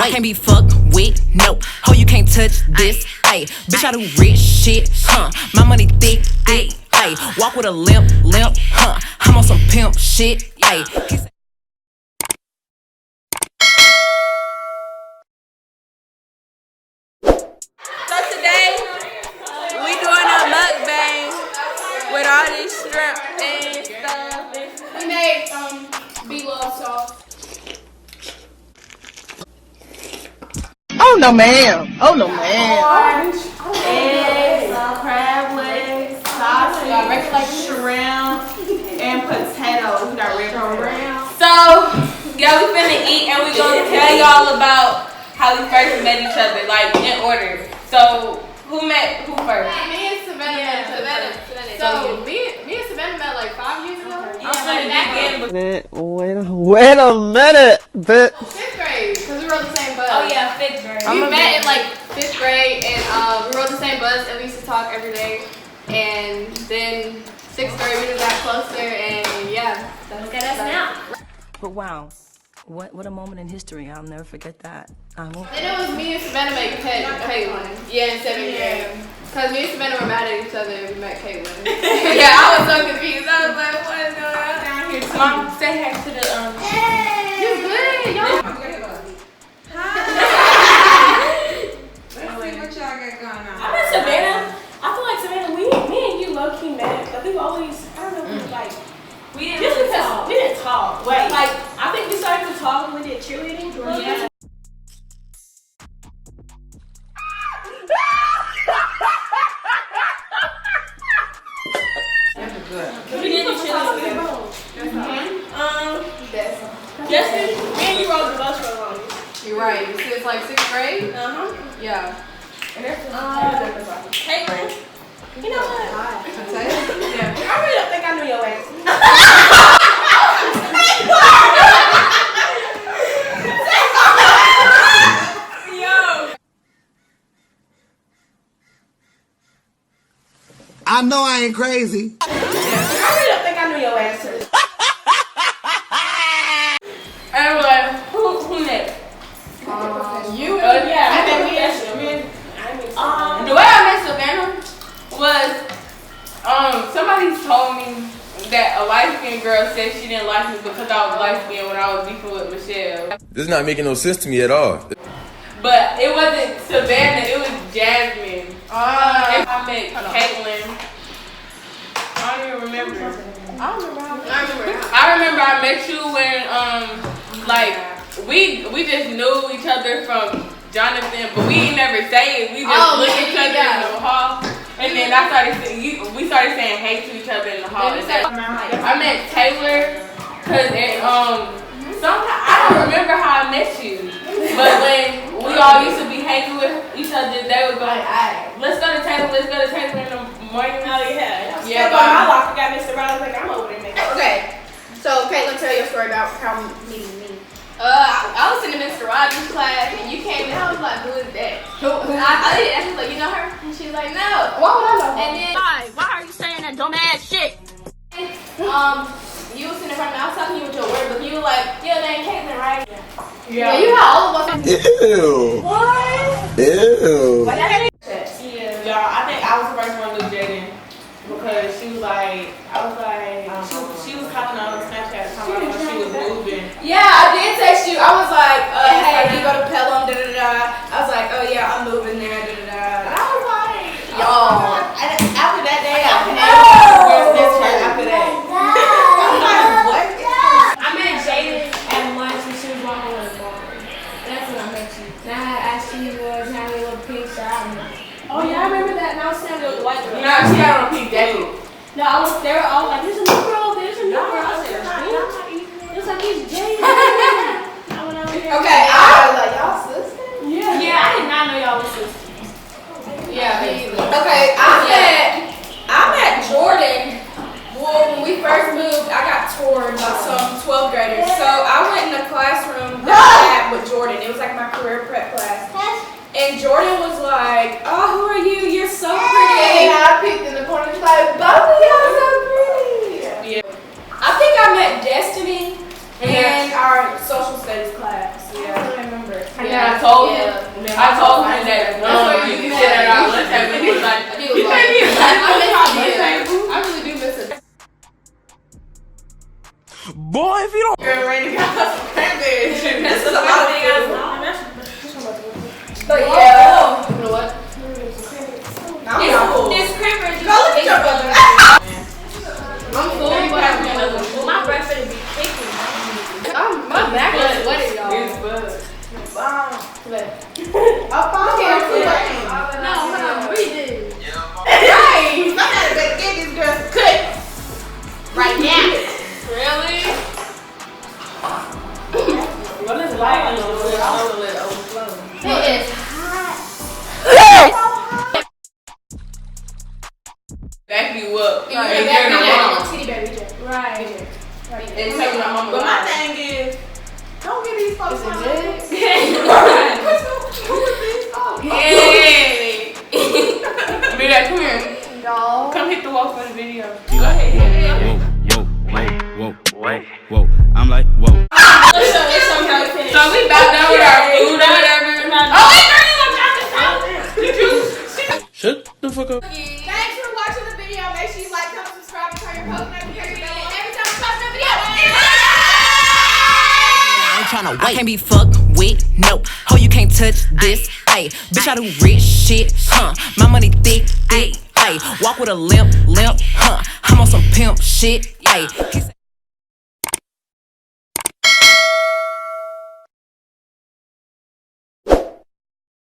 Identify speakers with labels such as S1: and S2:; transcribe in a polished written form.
S1: I can't be fucked with, no. Ho, you can't touch this, ayy. Bitch, I do rich shit, huh? My money thick, ayy. Walk with a limp, huh? I'm on some pimp shit, ayy.
S2: So today, we doing a mukbang with all this shrimp and stuff.
S3: We made B-love sauce.
S4: Oh no, ma'am. Oh no, ma'am.
S2: Eggs, crab legs, sausage, regular shrimp, and potatoes. We got red shrimp. So, yeah, we finna eat and we gonna tell y'all about how we first met each other, like in order. So, who met who first?
S3: Me and Savannah met each other. So, me and Savannah met like 5 years ago.
S4: Wait a minute, bitch.
S3: 5th grade, because we rode the same bus.
S2: Oh yeah, 5th grade.
S3: We met in like 5th grade, and we rode the same bus, and we used to talk every day. And then 6th grade, we just got closer, and yeah.
S2: Look at us now.
S1: But wow, what a moment in history. I'll never forget that.
S3: Then it was me and Savannah met Catelon. Yeah, in 7th grade. Because me and Savannah were mad at each other and we met Catelon. Yeah, I was so confused. I was like, what is going on down here?
S2: Mom, say hi to the
S3: You good? Y'all.
S5: Let's see what y'all got going on.
S2: I met Savannah. I feel like Savannah, me and you low key met, but we always, I don't know, like, we didn't talk. Wait, like, I think we started to talk when we did cheerleading. Yeah. We did the cheerleading. Justin, me and you rode the bus for a long time.
S3: You're right. Since like 6th grade? Yeah.
S2: And that's Caitlin. You know what?
S3: Yeah.
S2: I really don't think I knew your ass.
S6: I know I ain't crazy.
S2: I really don't think I knew your answers. Anyway, who next?
S3: You?
S2: Yeah, I think we asked you. The way I met Savannah was, somebody told me that a light-skinned girl said she didn't like me because I was light-skinned when I was beefing with Michelle.
S7: This is not making no sense to me at all.
S2: But it wasn't Savannah, it was Jasmine. I met Caitlin. I don't even remember. I remember I met you when like we just knew each other from Jonathan, but we ain't never say it. We just looked at each other in the hall, and then we started saying hey to each other in the hall. I met Taylor because I don't remember how I met you, but when we all used to be hanging with each other, they would go, let's go to Taylor in the morning. Oh yeah. Yeah, but my locker got Mr. Brown. I was like, I'm over there.
S3: Okay. So, Caitlin, tell your story about how meeting me. I was in the Mr. Rogers class, and you came in. I was like, who is that? I didn't ask. I was like, you know her? And she was like, no. Why would I know her? And then,
S1: Why are you saying that dumb ass shit?
S3: you was sitting in front of me. I was talking to you with your word, but you were like, your name Caitlin, right?
S2: Yeah.
S3: You had all of us.
S6: Ew.
S2: What?
S6: Ew.
S2: Yeah. Y'all, I think I was the first one to Jadin because she was like, she was calling on Snapchat talking about when she was moving.
S3: Yeah, I did text you. I was like, hey, you go to Pelham, I was like, oh yeah, I'm moving there, And I was like, y'all. After that day, I after that.
S2: What?
S8: I met Jadin at lunch when she was walking with a bar. That's when I met you. And I had asked you was having a little pink shirt. Oh yeah, I remember that. And I was standing with the white girl.
S2: No, she got on a pink jacket.
S8: No, they were all like, there's a new girl, there's a new girl. I said, it was like, it's Jadin.
S3: Okay, I was like, y'all sisters?
S8: Yeah, I did not know y'all was sisters.
S3: Yeah, me either. Okay, I met Jordan. Well, when we first moved, I got toured by some 12th graders. So I went in the classroom that I had with Jordan. It was like my career prep class. And Jordan was like, oh, who are you? You're so pretty. And I picked in the corner. She's like, both of y'all so pretty. Yeah. I think I met Destiny in our social studies class. Yeah, I don't remember.
S2: And then I told him that you can sit at our lunch table. He was like, you can't be at our lunch table.
S3: I really do miss it.
S7: Boy, if you don't.
S2: Girl, Randy got us some cranberry juice.
S3: This is a lot of food. But
S8: Oh.
S3: yeah. You know what?
S8: This cranberry juice.
S3: Go look at your brother.
S2: I'm full, but I'm gonna
S8: Well, my breath finna be thick.
S3: My back is sweaty, y'all.
S2: It's good.
S8: No, hold on, breathe in.
S3: Hey, somebody better get this girl cooked right now.
S2: Really?
S8: Well, it's light on the
S3: It is hot.
S2: Back you up.
S3: Yeah,
S2: And
S3: back
S2: you're
S3: me
S2: the
S3: up.
S2: mom.
S3: Titty baby,
S8: Right.
S2: And take my mama.
S5: But my
S2: out.
S5: thing is, don't get these folks on.
S3: Is
S5: Who
S3: it
S5: is these folks?
S2: Hey! Be that, come here.
S3: y'all?
S2: Come hit the wall for the video. Go ahead.
S9: Whoa. I'm like, whoa.
S2: So we back down with our food or whatever. Oh, wait, girl, you gonna talk to
S7: Shut the fuck up.
S3: Thanks for watching the video. Make sure you like, comment, subscribe, and turn your post notifications on. Every time we post a video,
S1: I can't be fucked with, no. Ho, you can't touch this, ayy. Bitch, I do rich shit, My money thick, ayy. Walk with a limp, huh. I'm on some pimp shit, ayy.